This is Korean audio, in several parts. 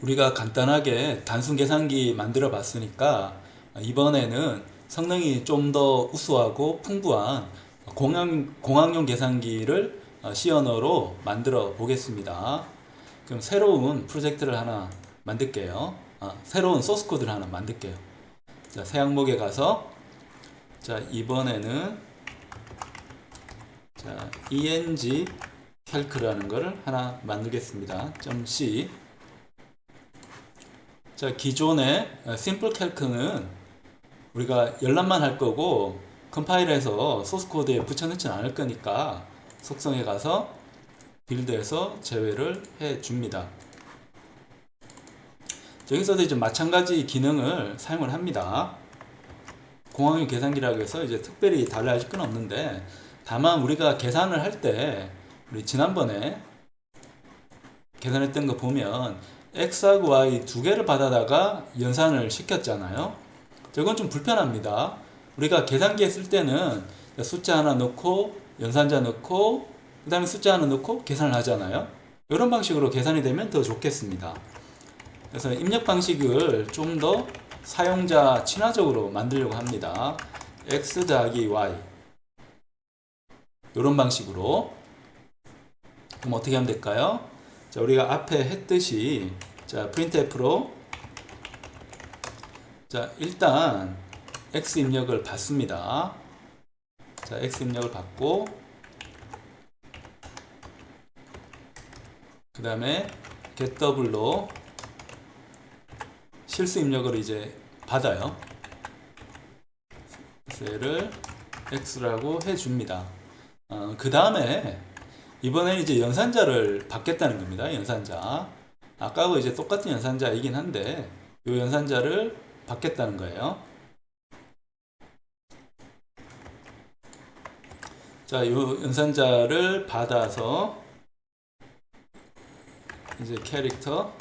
우리가 간단하게 단순 계산기 만들어 봤으니까 이번에는 성능이 좀 더 우수하고 풍부한 공학용 계산기를 C 언어로 만들어 보겠습니다. 그럼 새로운 프로젝트를 하나 만들게요. 새로운 소스 코드를 하나 만들게요. 자, 새 항목에 가서 자, 이번에는 자, eng calc라는 거를 하나 만들겠습니다. .c. 자, 기존의 심플 calc는 우리가 열람만 할 거고 컴파일해서 소스 코드에 붙여넣지는 않을 거니까 속성에 가서 빌드에서 제외를 해 줍니다. 여기서도 이제 마찬가지 기능을 사용을 합니다. 공학용 계산기라고 해서 이제 특별히 달라질 건 없는데, 다만 우리가 계산을 할 때 우리 지난번에 계산했던 거 보면 x하고 y 두 개를 받아다가 연산을 시켰잖아요. 이건 좀 불편합니다. 우리가 계산기에 쓸 때는 숫자 하나 넣고 연산자 넣고 그 다음에 숫자 하나 넣고 계산을 하잖아요. 이런 방식으로 계산이 되면 더 좋겠습니다. 그래서 입력 방식을 좀 더 사용자 친화적으로 만들려고 합니다. x 더하기 y 이런 방식으로. 그럼 어떻게 하면 될까요? 자, 우리가 앞에 했듯이 자, printf로 자, 일단 x 입력을 받습니다. 자, x 입력을 받고 그 다음에 getDouble로 실수 입력을 이제 받아요. 그래서 얘를 x라고 해줍니다. 그 다음에 이번에는 이제 연산자를 받겠다는 겁니다. 연산자. 아까하고 이제 똑같은 연산자이긴 한데 이 연산자를 받겠다는 거예요. 자, 이 연산자를 받아서 이제 캐릭터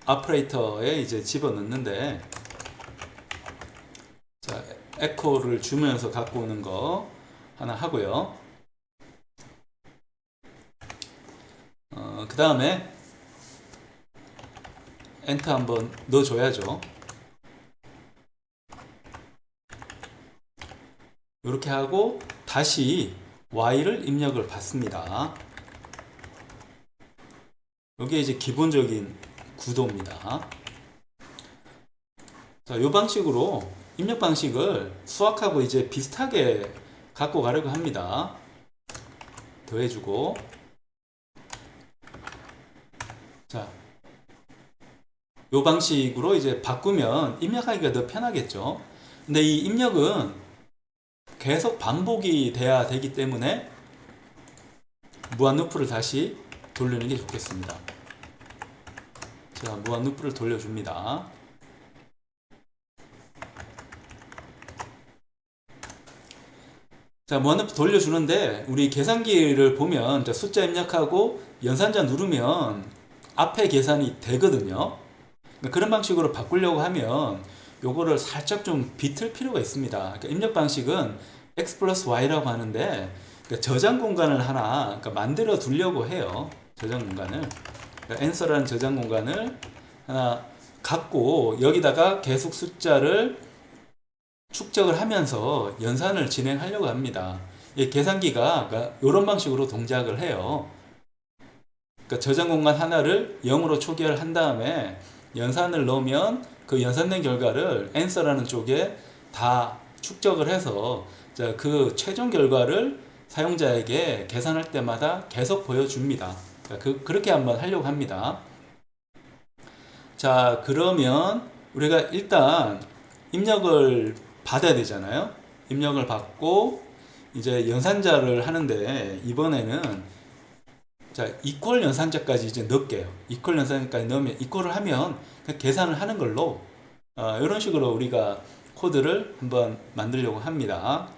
오퍼레이터에 이제 집어넣는데, 자, 에코를 주면서 갖고 오는 거 하나 하고요. 그 다음에 엔터 한번 넣어줘야죠. 이렇게 하고 다시 y를 입력을 받습니다. 이게 이제 기본적인 구도입니다. 자, 이 방식으로 입력 방식을 수학하고 이제 비슷하게 갖고 가려고 합니다. 더해주고, 자, 이 방식으로 이제 바꾸면 입력하기가 더 편하겠죠. 근데 이 입력은 계속 반복이 돼야 되기 때문에 무한 루프를 다시 돌리는 게 좋겠습니다. 자, 무한 루프를 돌려줍니다. 자, 무한 루프 돌려주는데 우리 계산기를 보면 숫자 입력하고 연산자 누르면 앞에 계산이 되거든요. 그런 방식으로 바꾸려고 하면 요거를 살짝 좀 비틀 필요가 있습니다. 그러니까 입력 방식은 x 플러스 y라고 하는데 저장 공간을 하나 만들어 두려고 해요. 저장 공간을. answer라는 저장 공간을 하나 갖고 여기다가 계속 숫자를 축적을 하면서 연산을 진행하려고 합니다. 이 계산기가 이런 방식으로 동작을 해요. 그러니까 저장 공간 하나를 0으로 초기화를 한 다음에 연산을 넣으면 그 연산된 결과를 answer라는 쪽에 다 축적을 해서 그 최종 결과를 사용자에게 계산할 때마다 계속 보여줍니다. 그렇게 한번 하려고 합니다. 자, 그러면 우리가 일단 입력을 받아야 되잖아요. 입력을 받고 이제 연산자를 하는데 이번에는 자, 이퀄 연산자까지 이제 넣을게요. 이퀄 연산자까지 넣으면 이퀄을 하면 계산을 하는 걸로 이런 식으로 우리가 코드를 한번 만들려고 합니다.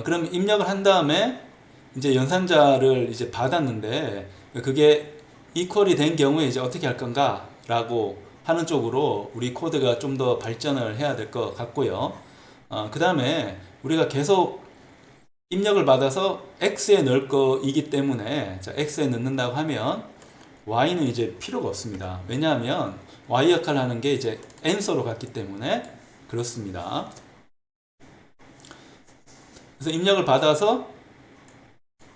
그럼 입력을 한 다음에 이제 연산자를 이제 받았는데 그게 이퀄이 된 경우에 이제 어떻게 할 건가 라고 하는 쪽으로 우리 코드가 좀 더 발전을 해야 될 것 같고요. 그 다음에 우리가 계속 입력을 받아서 x에 넣을 거이기 때문에 자, x에 넣는다고 하면 y는 이제 필요가 없습니다. 왜냐하면 y 역할을 하는 게 이제 answer로 갔기 때문에 그렇습니다. 그래서 입력을 받아서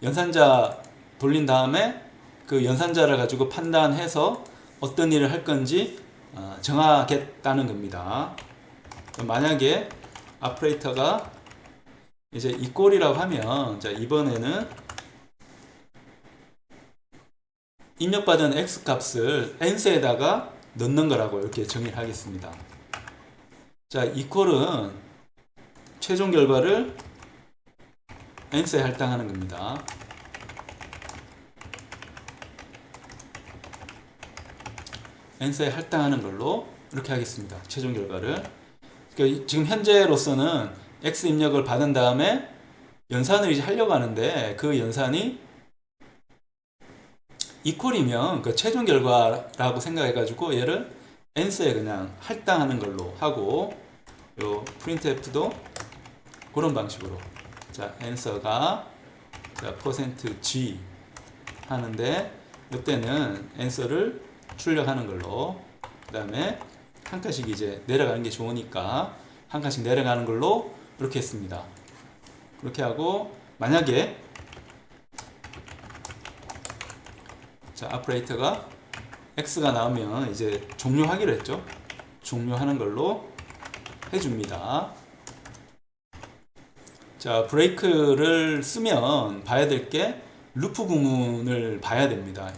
연산자 돌린 다음에 그 연산자를 가지고 판단해서 어떤 일을 할 건지 정하겠다는 겁니다. 만약에 오퍼레이터가 이제 equal이라고 하면 자, 이번에는 입력받은 x 값을 ans에다가 넣는 거라고 이렇게 정의를 하겠습니다. 자, equal은 최종 결과를 ans에 할당하는 겁니다. ans에 할당하는 걸로 이렇게 하겠습니다. 최종 결과를. 그러니까 지금 현재로서는 x 입력을 받은 다음에 연산을 이제 하려고 하는데 그 연산이 equal이면 그 최종 결과라고 생각해가지고 얘를 ans에 그냥 할당하는 걸로 하고 요 printf도 그런 방식으로 자 answer가 자 %g 하는데 이때는 answer를 출력하는 걸로 그 다음에 한 칸씩 이제 내려가는 게 좋으니까 한 칸씩 내려가는 걸로 이렇게 했습니다. 그렇게 하고 만약에 자 오퍼레이터가 x가 나오면 이제 종료하기로 했죠. 종료하는 걸로 해줍니다. 자 브레이크를 쓰면 봐야 될 게 루프 부문을 봐야 됩니다.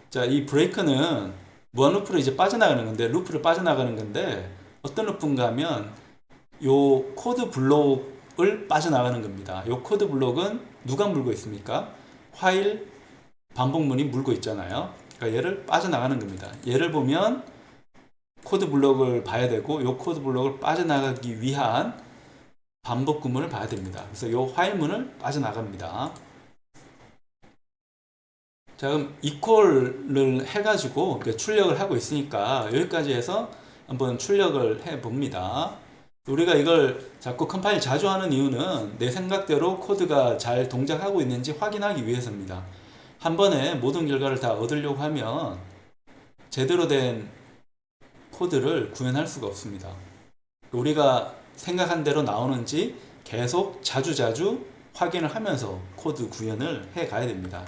자 이 브레이크는 무한 루프로 이제 빠져나가는 건데 루프를 빠져나가는 건데 어떤 루프인가 하면 요 코드 블록을 빠져나가는 겁니다. 요 코드 블록은 누가 물고 있습니까? 화일 반복문이 물고 있잖아요. 그러니까 얘를 빠져나가는 겁니다. 얘를 보면 코드 블록을 봐야 되고 요 코드 블록을 빠져나가기 위한 반복 구문을 봐야 됩니다. 그래서 요 화일문을 빠져나갑니다. 자 그럼 equal을 해가지고 출력을 하고 있으니까 여기까지 해서 한번 출력을 해 봅니다. 우리가 이걸 자꾸 컴파일 자주 하는 이유는 내 생각대로 코드가 잘 동작하고 있는지 확인하기 위해서입니다. 한 번에 모든 결과를 다 얻으려고 하면 제대로 된 코드를 구현할 수가 없습니다. 우리가 생각한 대로 나오는지 계속 자주자주 확인을 하면서 코드 구현을 해 가야 됩니다.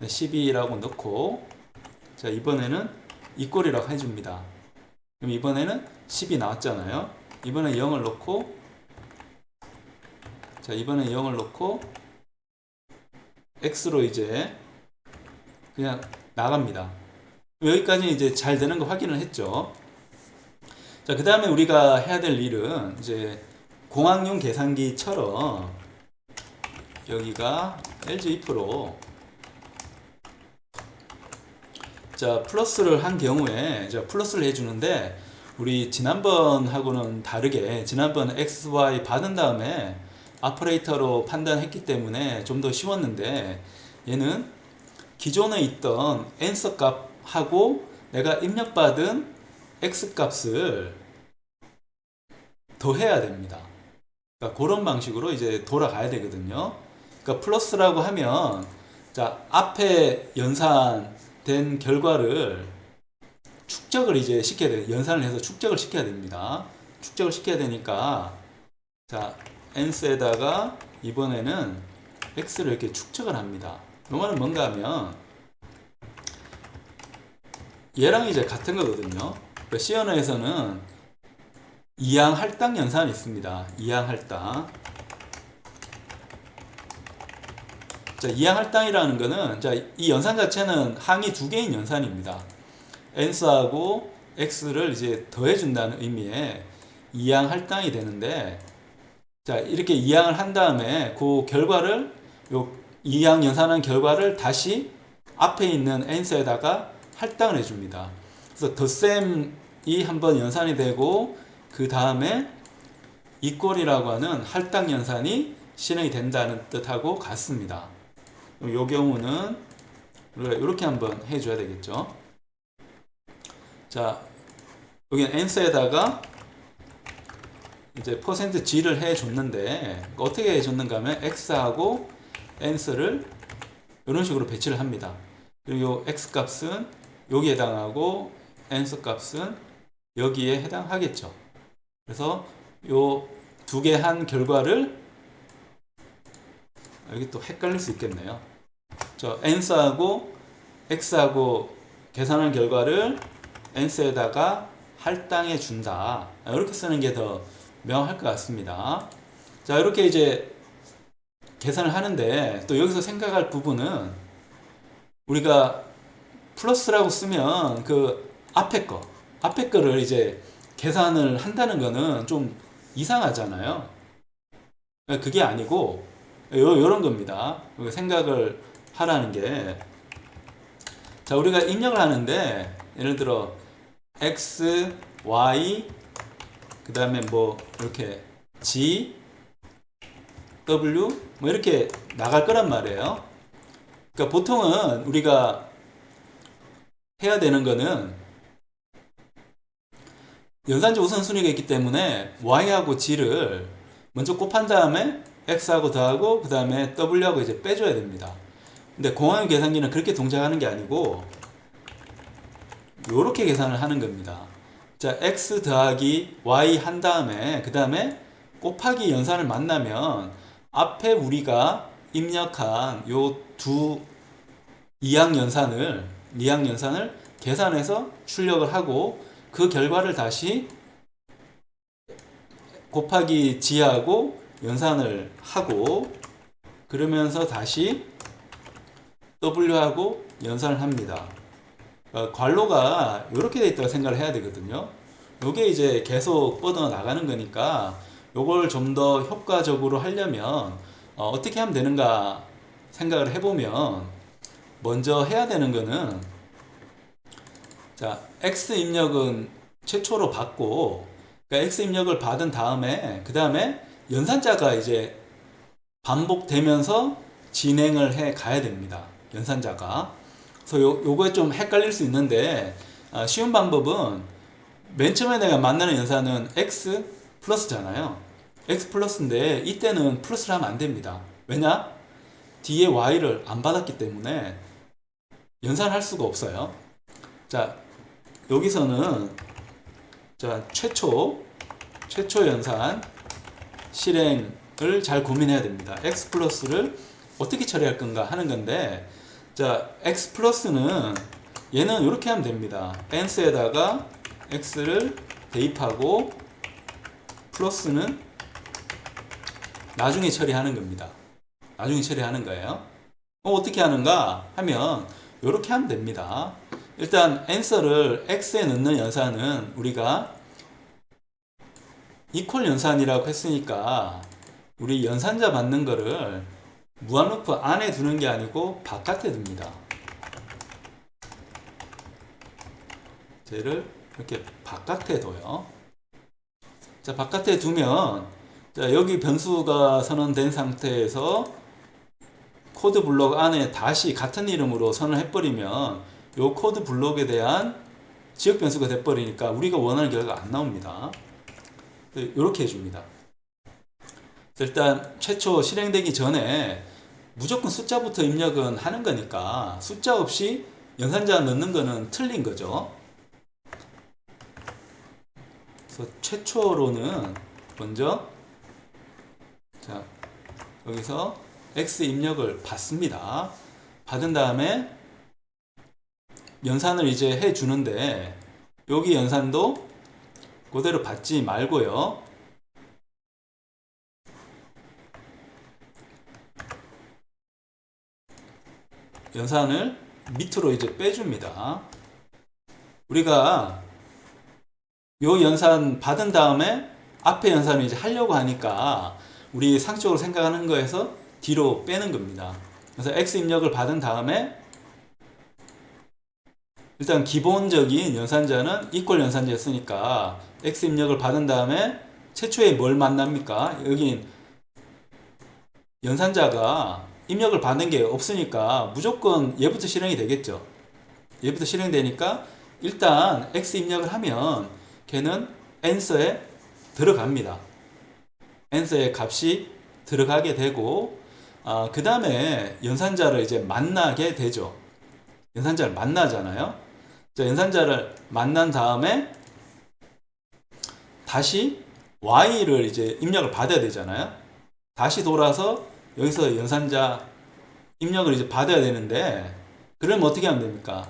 12라고 넣고 자 이번에는 equal이라고 해줍니다. 그럼 이번에는 10이 나왔잖아요. 이번에 0을 넣고 자 이번에 0을 넣고 x로 이제 그냥 나갑니다. 여기까지 이제 잘 되는 거 확인을 했죠. 자, 그 다음에 우리가 해야 될 일은 이제 공학용 계산기처럼 여기가 LG if로 자 플러스를 한 경우에 자 플러스를 해주는데 우리 지난번하고는 다르게 지난번 x, y 받은 다음에 오퍼레이터로 판단했기 때문에 좀 더 쉬웠는데 얘는 기존에 있던 answer 값하고 내가 입력받은 x 값을 더해야 됩니다. 그러니까 그런 방식으로 이제 돌아가야 되거든요. 그러니까 플러스라고 하면 자 앞에 연산된 결과를 축적을 이제 시켜야 돼요. 연산을 해서 축적을 시켜야 됩니다. 축적을 시켜야 되니까 자 n스에다가 이번에는 x를 이렇게 축적을 합니다. 이거는 뭔가 하면 얘랑 이제 같은 거거든요. 그러니까 C 언어에서는 이항 할당 연산이 있습니다. 이항 할당. 자, 이항 할당이라는 거는 자, 이 연산 자체는 항이 두 개인 연산입니다. n스하고 x를 이제 더해준다는 의미의 이항 할당이 되는데 자, 이렇게 이항을 한 다음에 그 결과를 요 이항 연산한 결과를 다시 앞에 있는 n스에다가 할당을 해줍니다. 그래서 덧셈이 한번 연산이 되고 그 다음에 equal이라고 하는 할당 연산이 실행이 된다는 뜻하고 같습니다. 이 경우는 우리가 이렇게 한번 해줘야 되겠죠. 자, 여기는 n스에다가 이제 %g를 해줬는데 어떻게 해줬는가 하면 x하고 ans를 이런 식으로 배치를 합니다. 그리고 요 x 값은 여기에 해당하고 ans 값은 여기에 해당하겠죠. 그래서 요 두 개 한 결과를 여기 또 헷갈릴 수 있겠네요. 저 ans하고 x하고 계산한 결과를 ans에다가 할당해 준다. 이렇게 쓰는 게 더 명확할 것 같습니다. 자, 이렇게 이제 계산을 하는데 또 여기서 생각할 부분은 우리가 플러스라고 쓰면 그 앞에 거를 이제 계산을 한다는 거는 좀 이상하잖아요. 그게 아니고 요런 겁니다. 생각을 하라는 게, 자, 우리가 입력을 하는데 예를 들어 x, y 그 다음에 뭐 이렇게 g, w 뭐 이렇게 나갈 거란 말이에요. 그러니까 보통은 우리가 해야 되는 거는 연산자 우선순위가 있기 때문에 y하고 g를 먼저 곱한 다음에 x하고 더하고 그 다음에 w하고 이제 빼줘야 됩니다. 근데 공항 계산기는 그렇게 동작하는 게 아니고 요렇게 계산을 하는 겁니다. 자, x 더하기 y 한 다음에 그 다음에 곱하기 연산을 만나면 앞에 우리가 입력한 요 두 이항연산을 계산해서 출력을 하고 그 결과를 다시 곱하기 g하고 연산을 하고 그러면서 다시 w하고 연산을 합니다. 괄호가 이렇게 되어 있다고 생각을 해야 되거든요. 이게 이제 계속 뻗어 나가는 거니까 이걸 좀 더 효과적으로 하려면 어떻게 하면 되는가 생각을 해보면 먼저 해야 되는 거는, 자, x 입력은 최초로 받고, 그러니까 x 입력을 받은 다음에 그 다음에 연산자가 이제 반복되면서 진행을 해 가야 됩니다. 연산자가. 그래서 요거에 좀 헷갈릴 수 있는데 쉬운 방법은 맨 처음에 내가 만나는 연산은 x 플러스잖아요. x 플러스인데 이때는 플러스를 하면 안 됩니다. 왜냐? 뒤에 y를 안 받았기 때문에 연산할 수가 없어요. 자, 여기서는 자, 최초 연산 실행을 잘 고민해야 됩니다. x 플러스를 어떻게 처리할 건가 하는 건데, 자, x 플러스는 얘는 이렇게 하면 됩니다. ans에다가 x를 대입하고 플러스는 나중에 처리하는 겁니다. 나중에 처리하는 거예요. 어떻게 하는가 하면 이렇게 하면 됩니다. 일단 answer를 x에 넣는 연산은 우리가 equal 연산이라고 했으니까 우리 연산자 받는 거를 무한루프 안에 두는 게 아니고 바깥에 둡니다. 쟤를 이렇게 바깥에 둬요. 자, 바깥에 두면, 자, 여기 변수가 선언된 상태에서 코드 블록 안에 다시 같은 이름으로 선언을 해버리면 이 코드 블록에 대한 지역 변수가 돼버리니까 우리가 원하는 결과가 안 나옵니다. 이렇게 해줍니다. 일단 최초 실행되기 전에 무조건 숫자부터 입력은 하는 거니까 숫자 없이 연산자 넣는 거는 틀린 거죠. 그래서 최초로는 먼저, 자, 여기서 x 입력을 받습니다. 받은 다음에 연산을 이제 해 주는데 여기 연산도 그대로 받지 말고요. 연산을 밑으로 이제 빼줍니다. 우리가 요 연산 받은 다음에 앞에 연산을 이제 하려고 하니까 우리 상식적으로 생각하는 거에서 뒤로 빼는 겁니다. 그래서 x 입력을 받은 다음에 일단 기본적인 연산자는 equal 연산자였으니까 x 입력을 받은 다음에 최초에 뭘 만납니까? 여긴 연산자가 입력을 받는 게 없으니까 무조건 얘부터 실행이 되겠죠. 얘부터 실행되니까 일단 x 입력을 하면 걔는 answer에 들어갑니다. n스의 값이 들어가게 되고, 그 다음에 연산자를 이제 만나게 되죠. 연산자를 만나잖아요. 자, 연산자를 만난 다음에 다시 y를 이제 입력을 받아야 되잖아요. 다시 돌아서 여기서 연산자 입력을 이제 받아야 되는데, 그러면 어떻게 하면 됩니까?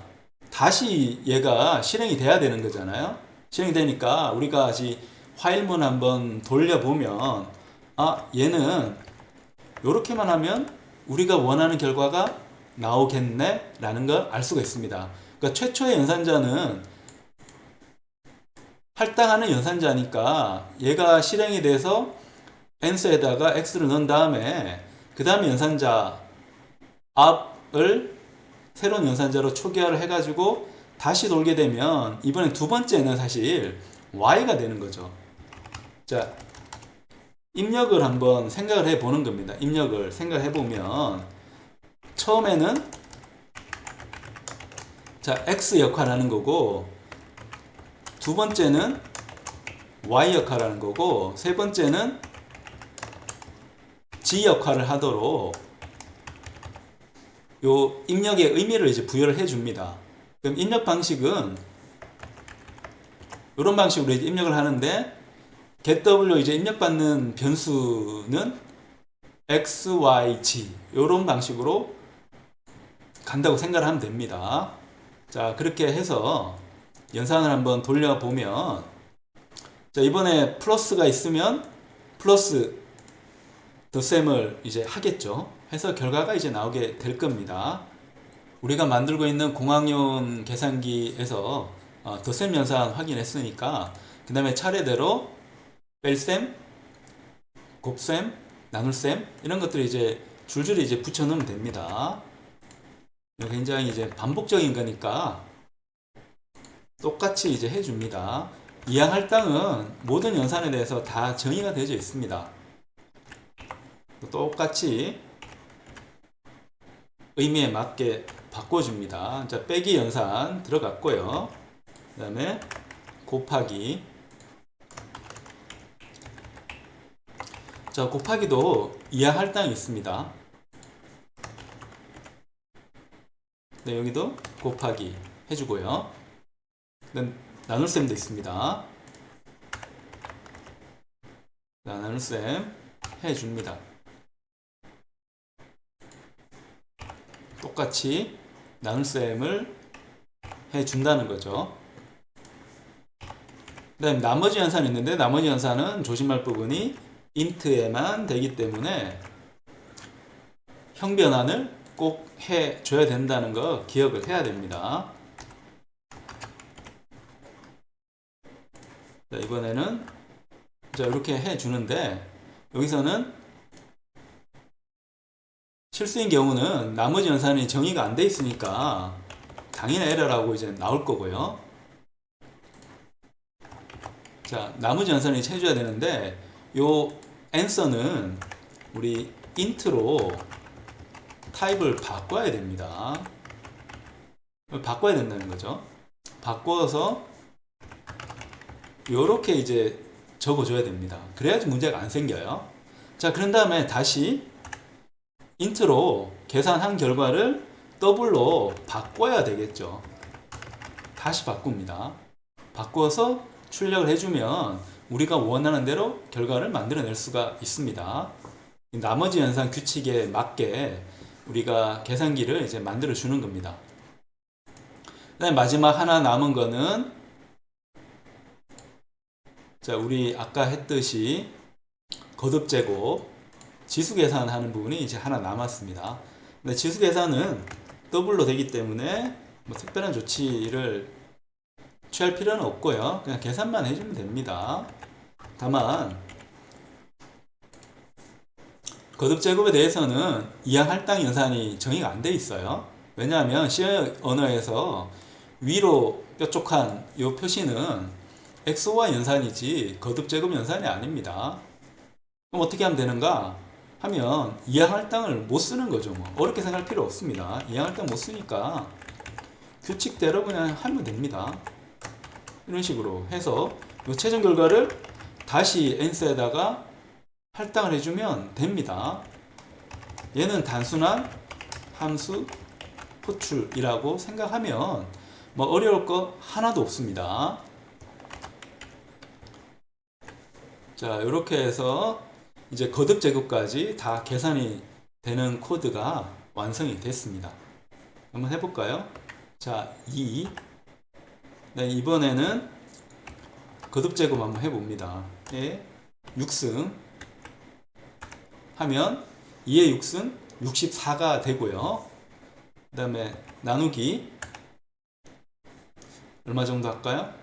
다시 얘가 실행이 돼야 되는 거잖아요. 실행이 되니까 우리가 다시 화일문 한번 돌려보면, 얘는 이렇게만 하면 우리가 원하는 결과가 나오겠네 라는 걸 알 수가 있습니다. 그러니까 최초의 연산자는 할당하는 연산자니까 얘가 실행이 돼서 n스에다가 x를 넣은 다음에 그 다음에 연산자 앞을 새로운 연산자로 초기화를 해가지고 다시 돌게 되면 이번엔 두 번째는 사실 y가 되는 거죠. 자, 입력을 한번 생각을 해 보는 겁니다. 입력을 생각해 보면 처음에는 자, x 역할을 하는 거고, 두 번째는 y 역할을 하는 거고, 세 번째는 g 역할을 하도록 요 입력의 의미를 이제 부여를 해 줍니다. 그럼 입력 방식은 이런 방식으로 이제 입력을 하는데, getW 이제 입력받는 변수는 x, y, g 이런 방식으로 간다고 생각을 하면 됩니다. 자, 그렇게 해서 연산을 한번 돌려보면, 자, 이번에 플러스가 있으면 플러스 덧셈을 이제 하겠죠. 해서 결과가 이제 나오게 될 겁니다. 우리가 만들고 있는 공학용 계산기에서 덧셈 연산 확인했으니까 그 다음에 차례대로 뺄셈, 곱셈, 나눌셈 이런 것들을 이제 줄줄이 이제 붙여 넣으면 됩니다. 굉장히 이제 반복적인 거니까 똑같이 이제 해줍니다. 이항 할당은 모든 연산에 대해서 다 정의가 되어져 있습니다. 똑같이 의미에 맞게 바꿔줍니다. 자, 빼기 연산 들어갔고요. 그 다음에 곱하기. 자, 곱하기도 이항 할당이 있습니다. 네, 여기도 곱하기 해주고요. 나눌셈도 있습니다. 자, 나눌셈 해줍니다. 똑같이 나눌셈을 해준다는 거죠. 그 다음에 나머지 연산이 있는데, 나머지 연산은 조심할 부분이 int에만 되기 때문에 형변환을 꼭 해줘야 된다는 거 기억을 해야 됩니다. 자, 이번에는 자, 이렇게 해주는데, 여기서는 실수인 경우는 나머지 연산이 정의가 안 돼 있으니까 당연히 에러라고 이제 나올 거고요. 자, 나머지 연산을 해줘야 되는데, 요 answer는 우리 int로 타입을 바꿔야 됩니다. 바꿔야 된다는 거죠. 바꿔서 요렇게 이제 적어줘야 됩니다. 그래야지 문제가 안 생겨요. 자, 그런 다음에 다시 int로 계산한 결과를 더블로 바꿔야 되겠죠. 다시 바꿉니다. 바꿔서 출력을 해주면 우리가 원하는 대로 결과를 만들어낼 수가 있습니다. 나머지 연산 규칙에 맞게 우리가 계산기를 이제 만들어 주는 겁니다. 그다음에 마지막 하나 남은 거는, 자, 우리 아까 했듯이 거듭 제곱 지수 계산하는 부분이 이제 하나 남았습니다. 근데 지수 계산은 더블로 되기 때문에 뭐 특별한 조치를 취할 필요는 없고요. 그냥 계산만 해주면 됩니다. 다만 거듭 제곱에 대해서는 이항 할당 연산이 정의가 안 돼 있어요. 왜냐하면 C 언어에서 위로 뾰족한 이 표시는 XO와 연산이지 거듭 제곱 연산이 아닙니다. 그럼 어떻게 하면 되는가 하면 이항 할당을 못 쓰는 거죠. 뭐 어렵게 생각할 필요 없습니다. 이항 할당 못 쓰니까 규칙대로 그냥 하면 됩니다. 이런 식으로 해서 이 최종 결과를 다시 n스에다가 할당을 해주면 됩니다. 얘는 단순한 함수 호출이라고 생각하면 뭐 어려울 거 하나도 없습니다. 자, 이렇게 해서 이제 거듭 제곱까지 다 계산이 되는 코드가 완성이 됐습니다. 한번 해볼까요? 자, 2. 네, 이번에는 거듭 제곱 한번 해봅니다. 예, 6승 하면 2의 6승 64가 되고요. 그 다음에 나누기 얼마 정도 할까요?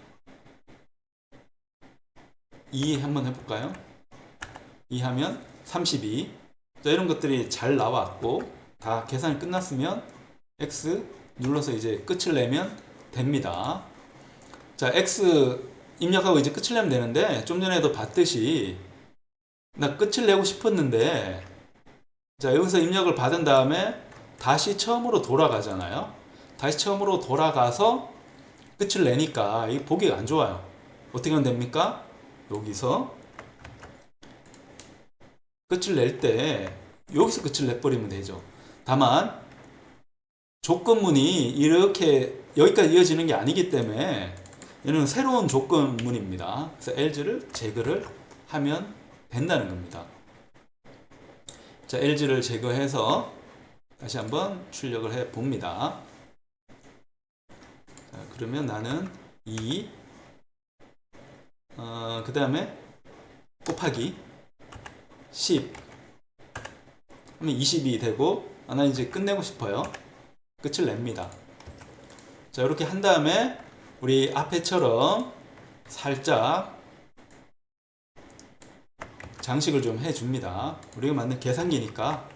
2 한번 해볼까요? 2 하면 32. 자, 이런 것들이 잘 나왔고 다 계산이 끝났으면 X 눌러서 이제 끝을 내면 됩니다. 자, X 입력하고 이제 끝을 내면 되는데 좀 전에도 봤듯이 나 끝을 내고 싶었는데 자, 여기서 입력을 받은 다음에 다시 처음으로 돌아가잖아요. 다시 처음으로 돌아가서 끝을 내니까 이 보기가 안 좋아요. 어떻게 하면 됩니까? 여기서 끝을 낼 때 여기서 끝을 내버리면 되죠. 다만 조건문이 이렇게 여기까지 이어지는 게 아니기 때문에 얘는 새로운 조건문입니다. 그래서 else를 제거를 하면 된다는 겁니다. 자, else를 제거해서 다시 한번 출력을 해 봅니다. 자, 그러면 나는 2 그 다음에 곱하기 10 하면 20이 되고 나 이제 끝내고 싶어요. 끝을 냅니다. 자, 이렇게 한 다음에 우리 앞에처럼 살짝 장식을 좀 해줍니다. 우리가 만든 계산기니까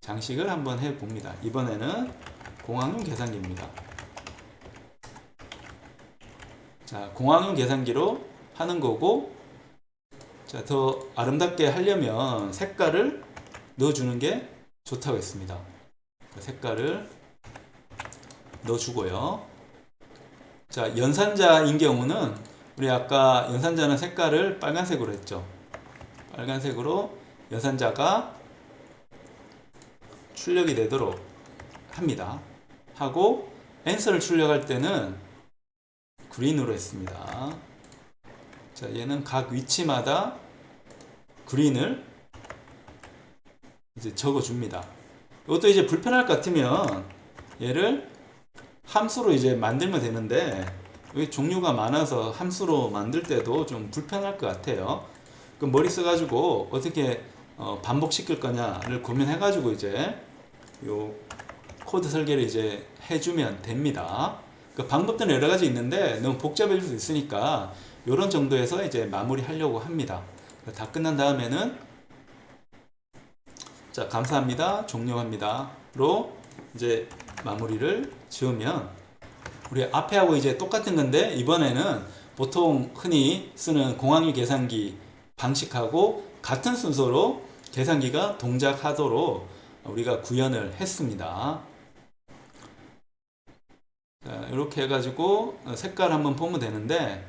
장식을 한번 해봅니다. 이번에는 공학용 계산기입니다. 자, 공학용 계산기로 하는 거고, 자, 더 아름답게 하려면 색깔을 넣어주는 게 좋다고 했습니다. 색깔을 넣어주고요. 자, 연산자인 경우는 우리 아까 연산자는 색깔을 빨간색으로 했죠. 빨간색으로 연산자가 출력이 되도록 합니다. 하고 앤서를 출력할 때는 그린으로 했습니다. 자, 얘는 각 위치마다 그린을 이제 적어줍니다. 이것도 이제 불편할 것 같으면 얘를 함수로 이제 만들면 되는데 여기 종류가 많아서 함수로 만들 때도 좀 불편할 것 같아요. 그럼 머리 써가지고 어떻게 반복시킬 거냐를 고민해가지고 이제 요 코드 설계를 이제 해주면 됩니다. 그 방법들은 여러 가지 있는데 너무 복잡해질 수 있으니까 이런 정도에서 이제 마무리 하려고 합니다. 다 끝난 다음에는 자, 감사합니다. 종료합니다.로 이제 마무리를 지으면 우리 앞에 하고 이제 똑같은 건데 이번에는 보통 흔히 쓰는 공학용 계산기 방식하고 같은 순서로 계산기가 동작하도록 우리가 구현을 했습니다. 자, 이렇게 해가지고 색깔 한번 보면 되는데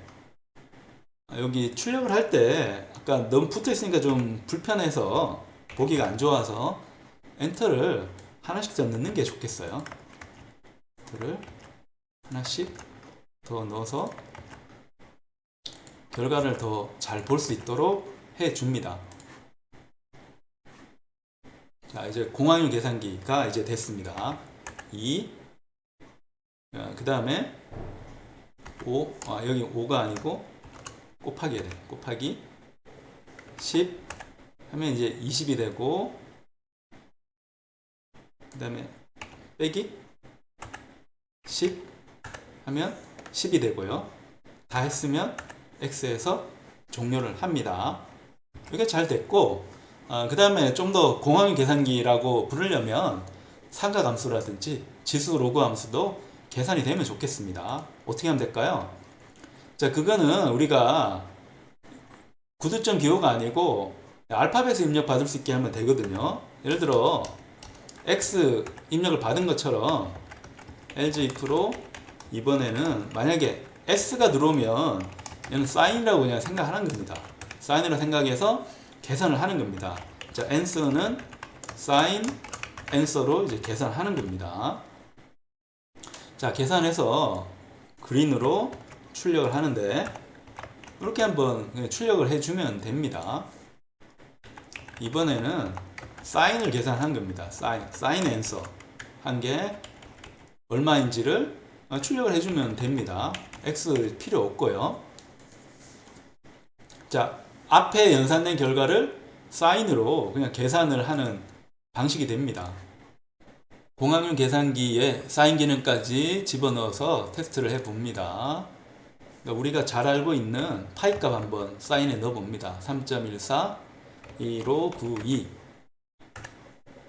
여기 출력을 할 때 아까 너무 붙어 있으니까 좀 불편해서 보기가 안 좋아서 엔터를 하나씩 더 넣는 게 좋겠어요. 엔터를 하나씩 더 넣어서 결과를 더 잘 볼 수 있도록 해줍니다. 자, 이제 공학용 계산기가 이제 됐습니다. 2. 그 다음에 5. 여기 5가 아니고 곱하기 해야 돼. 곱하기 10 하면 이제 20이 되고, 그 다음에 빼기 10 하면 10이 되고요. 다 했으면 X에서 종료를 합니다. 이게 잘 됐고, 그 다음에 좀 더 공학용 계산기라고 부르려면 상가함수라든지 지수 로그 함수도 계산이 되면 좋겠습니다. 어떻게 하면 될까요? 자, 그거는 우리가 구두점 기호가 아니고 알파벳을 입력 받을 수 있게 하면 되거든요. 예를 들어 X 입력을 받은 것처럼 else if로 이번에는 만약에 S가 들어오면 얘는 sign이라고 그냥 생각하는 겁니다. sign이라고 생각해서 계산을 하는 겁니다. 자, answer는 sin answer로 이제 계산하는 겁니다. 자, 계산해서 그린으로 출력을 하는데 이렇게 한번 출력을 해주면 됩니다. 이번에는 sign을 계산한 겁니다. sign answer 한 게 얼마인지를 출력을 해주면 됩니다. x 필요 없고요. 자, 앞에 연산된 결과를 sign으로 그냥 계산을 하는 방식이 됩니다. 공학용 계산기에 사인 기능까지 집어넣어서 테스트를 해봅니다. 그러니까 우리가 잘 알고 있는 파이 값 한번 사인에 넣어봅니다. 3.14 1592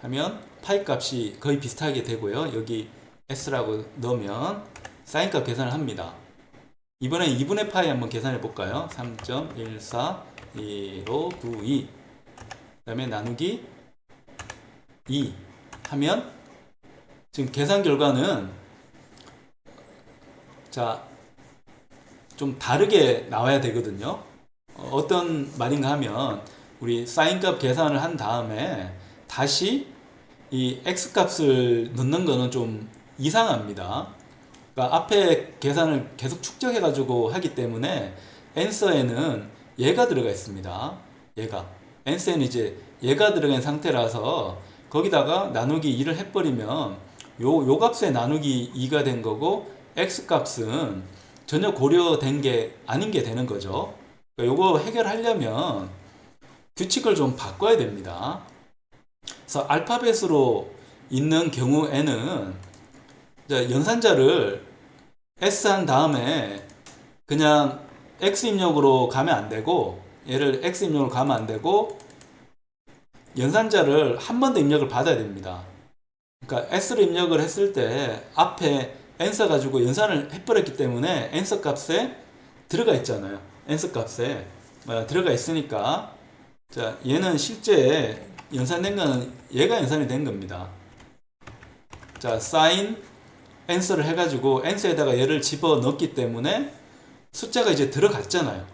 하면 파이 값이 거의 비슷하게 되고요. 여기 s라고 넣으면 사인 값 계산을 합니다. 이번에 2분의 파이 한번 계산해 볼까요? 3.14 1592 그 다음에 나누기 2 하면 지금 계산 결과는 자, 좀 다르게 나와야 되거든요. 어떤 말인가 하면 우리 사인 값 계산을 한 다음에 다시 이 x 값을 넣는 거는 좀 이상합니다. 그러니까 앞에 계산을 계속 축적해 가지고 하기 때문에 answer에는 얘가 들어가 있습니다. 얘가 answer에는 이제 얘가 들어간 상태라서 거기다가 나누기 2를 해버리면 요 값에 나누기 2가 된 거고 x 값은 전혀 고려된 게 아닌 게 되는 거죠. 그러니까 요거 해결하려면 규칙을 좀 바꿔야 됩니다. 그래서 알파벳으로 있는 경우에는 연산자를 s 한 다음에 그냥 x 입력으로 가면 안 되고 얘를 x 입력으로 가면 안 되고 연산자를 한 번 더 입력을 받아야 됩니다. 그러니까 s를 입력을 했을 때 앞에 answer 가지고 연산을 해버렸기 때문에 answer 값에 들어가 있잖아요. answer 값에 들어가 있으니까 자, 얘는 실제 연산된 거는 얘가 연산이 된 겁니다. 자, sin answer를 해가지고 answer에다가 얘를 집어 넣었기 때문에 숫자가 이제 들어갔잖아요.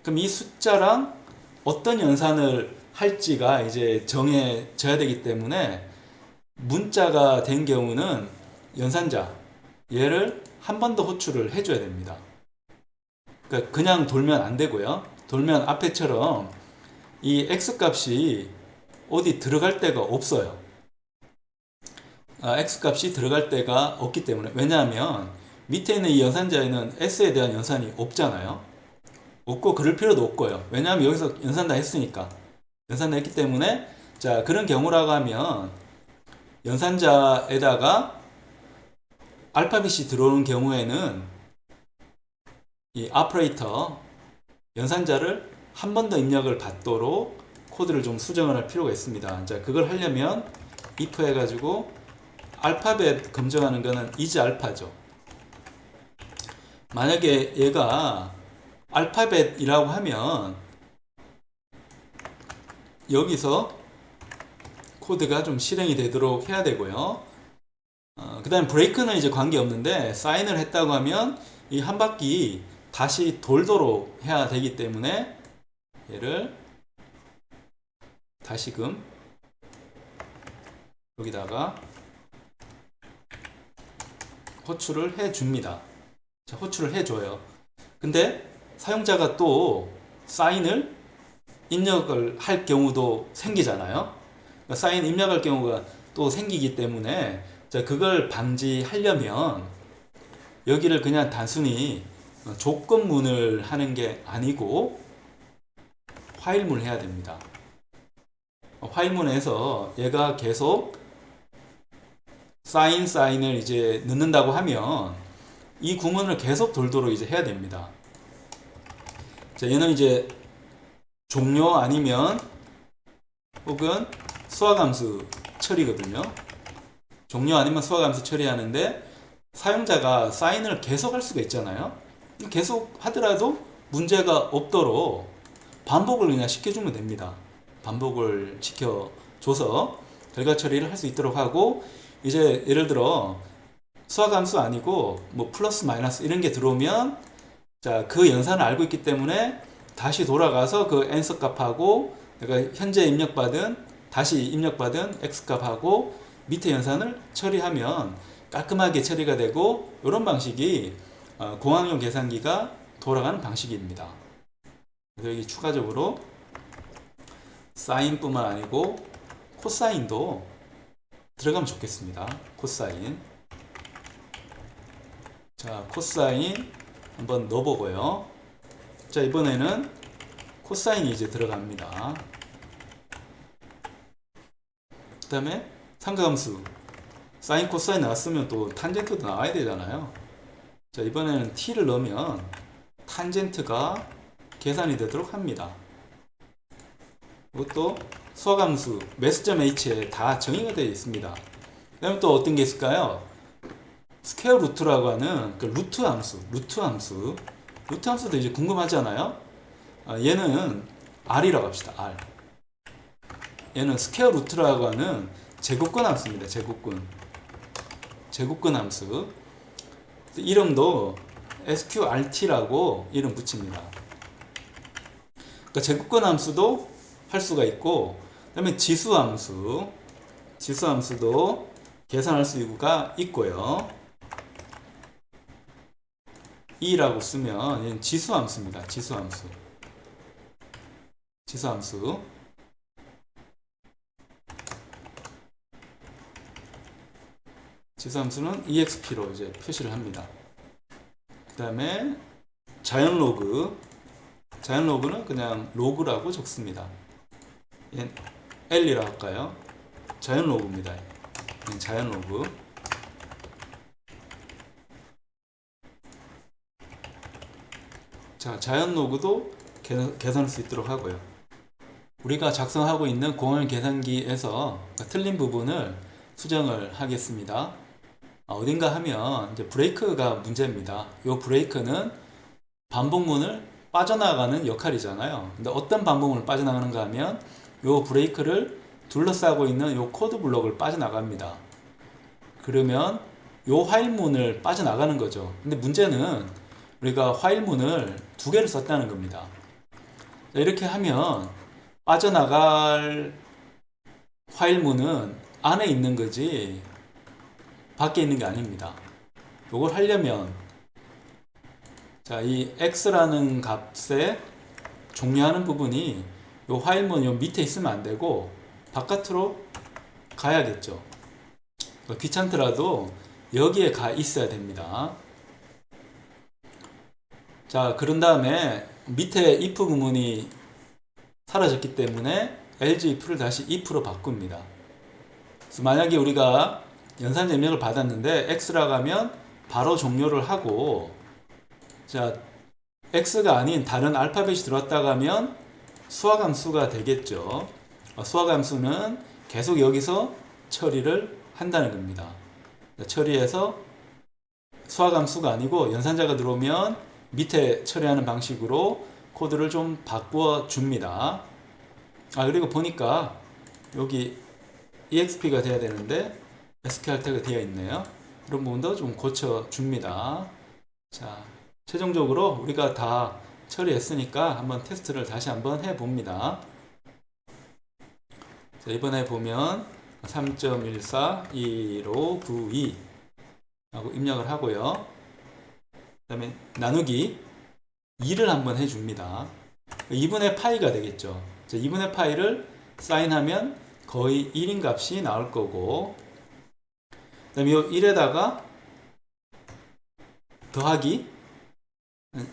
그럼 이 숫자랑 어떤 연산을 할지가 이제 정해져야 되기 때문에 문자가 된 경우는 연산자 얘를 한 번 더 호출을 해줘야 됩니다. 그러니까 그냥 돌면 안 되고요. 돌면 앞에처럼 이 x 값이 어디 들어갈 데가 없어요. x 값이 들어갈 데가 없기 때문에 왜냐하면 밑에 있는 이 연산자에는 s에 대한 연산이 없잖아요. 없고 그럴 필요도 없고요. 왜냐하면 여기서 연산 다 했으니까 연산 다 했기 때문에 자, 그런 경우라고 하면 연산자에다가 알파벳이 들어오는 경우에는 이 오퍼레이터 연산자를 한 번 더 입력을 받도록 코드를 좀 수정을 할 필요가 있습니다. 자, 그걸 하려면 if 해가지고 알파벳 검증하는 거는 is 알파죠. 만약에 얘가 알파벳이라고 하면 여기서 코드가 좀 실행이 되도록 해야 되고요. 그 다음에 브레이크는 이제 관계없는데 사인을 했다고 하면 이 한 바퀴 다시 돌도록 해야 되기 때문에 얘를 다시금 여기다가 호출을 해 줍니다. 자, 호출을 해 줘요. 근데 사용자가 또 사인을 입력을 할 경우도 생기잖아요. 그러니까 사인 입력할 경우가 또 생기기 때문에 자, 그걸 방지하려면 여기를 그냥 단순히 조건문을 하는 게 아니고 화일문을 해야 됩니다. 화일문에서 얘가 계속 사인을 이제 넣는다고 하면 이 구문을 계속 돌도록 이제 해야 됩니다. 자, 얘는 이제 종료 아니면 혹은 수학함수 처리거든요. 종료 아니면 수학함수 처리하는데 사용자가 사인을 계속 할 수가 있잖아요. 계속 하더라도 문제가 없도록 반복을 그냥 시켜주면 됩니다. 반복을 시켜줘서 결과 처리를 할 수 있도록 하고 이제 예를 들어 수학함수 아니고 뭐 플러스 마이너스 이런 게 들어오면 자, 그 연산을 알고 있기 때문에 다시 돌아가서 그 answer 값하고 내가 현재 입력받은 다시 입력받은 x값하고 밑에 연산을 처리하면 깔끔하게 처리가 되고, 이런 방식이 공학용 계산기가 돌아가는 방식입니다. 그래서 여기 추가적으로 사인뿐만 아니고 코사인도 들어가면 좋겠습니다. 코사인. 자, 코사인 한번 넣어보고요. 자, 이번에는 코사인이 이제 들어갑니다. 그 다음에 삼각함수 사인 코사인 나왔으면 또 탄젠트도 나와야 되잖아요. 자, 이번에는 t를 넣으면 탄젠트가 계산이 되도록 합니다. 이것도 수학함수 math.h에 다 정의가 되어 있습니다. 그 다음에 또 어떤 게 있을까요? 스퀘어 루트라고 하는 그 루트 함수도 이제 궁금하잖아요. 얘는 r이라고 합시다. r. 얘는 스퀘어 루트라고 하는 제곱근 함수입니다. 제곱근 함수. 이름도 sqrt라고 이름 붙입니다. 그러니까 제곱근 함수도 할 수가 있고, 그 다음에 지수함수도 계산할 수가 있고요. e라고 쓰면 얘는 지수함수입니다. 지수함수. 지수함수는 exp로 이제 표시를 합니다. 그 다음에 자연로그는 그냥 로그라고 적습니다. 얘는 L이라고 할까요? 자연로그입니다. 자연로그. 자, 자연로그도 계산할 수 있도록 하고요. 우리가 작성하고 있는 공학용 계산기에서 틀린 부분을 수정을 하겠습니다. 어딘가 하면 이제 브레이크가 문제입니다. 이 브레이크는 반복문을 빠져나가는 역할이잖아요. 근데 어떤 반복문을 빠져나가는가 하면 이 브레이크를 둘러싸고 있는 이 코드 블록을 빠져나갑니다. 그러면 이 화일문을 빠져나가는 거죠. 근데 문제는 우리가 화일문을 두 개를 썼다는 겁니다. 이렇게 하면 빠져나갈 화일문은 안에 있는 거지 밖에 있는 게 아닙니다. 이걸 하려면 자, 이 x라는 값에 종료하는 부분이 이 화일문 요 밑에 있으면 안 되고 바깥으로 가야겠죠. 귀찮더라도 여기에 가 있어야 됩니다. 자, 그런 다음에 밑에 if 구문이 사라졌기 때문에 else if를 다시 if로 바꿉니다. 그래서 만약에 우리가 연산 입력을 받았는데 x라고 하면 바로 종료를 하고, 자, x가 아닌 다른 알파벳이 들어왔다고 하면 수학함수가 되겠죠. 수학함수는 계속 여기서 처리를 한다는 겁니다. 처리해서 수학함수가 아니고 연산자가 들어오면 밑에 처리하는 방식으로 코드를 좀 바꾸어 줍니다. 그리고 보니까 여기 exp가 돼야 되는데 SQRT가 되어 있네요. 그런 부분도 좀 고쳐 줍니다. 자, 최종적으로 우리가 다 처리했으니까 한번 테스트를 다시 한번 해 봅니다. 자, 이번에 보면 3.141592 하고 입력을 하고요. 그 다음에 나누기 2를 한번 해줍니다. 2분의 파이가 되겠죠. 2분의 파이를 사인하면 거의 1인 값이 나올 거고, 그 다음에 이 1에다가 더하기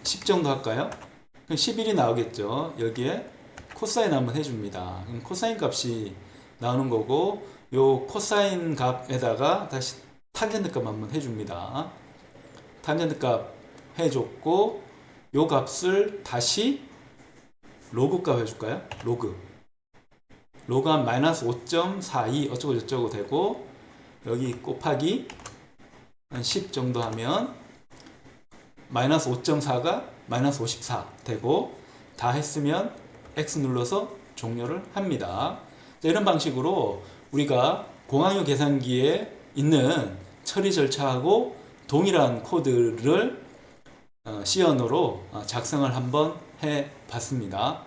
10 정도 할까요? 그럼 11이 나오겠죠. 여기에 코사인 한번 해줍니다. 그럼 코사인 값이 나오는 거고, 요 코사인 값에다가 다시 탄젠트 값 한번 해줍니다. 탄젠트 값 해줬고, 요 값을 다시 로그 값 해줄까요? 로그 한 마이너스 5.42 어쩌고 저쩌고 되고, 여기 곱하기 한 10 정도 하면 마이너스 5.4가 마이너스 54 되고, 다 했으면 X 눌러서 종료를 합니다. 자, 이런 방식으로 우리가 공학용 계산기에 있는 처리 절차하고 동일한 코드를 C 언어로 작성을 한번 해 봤습니다.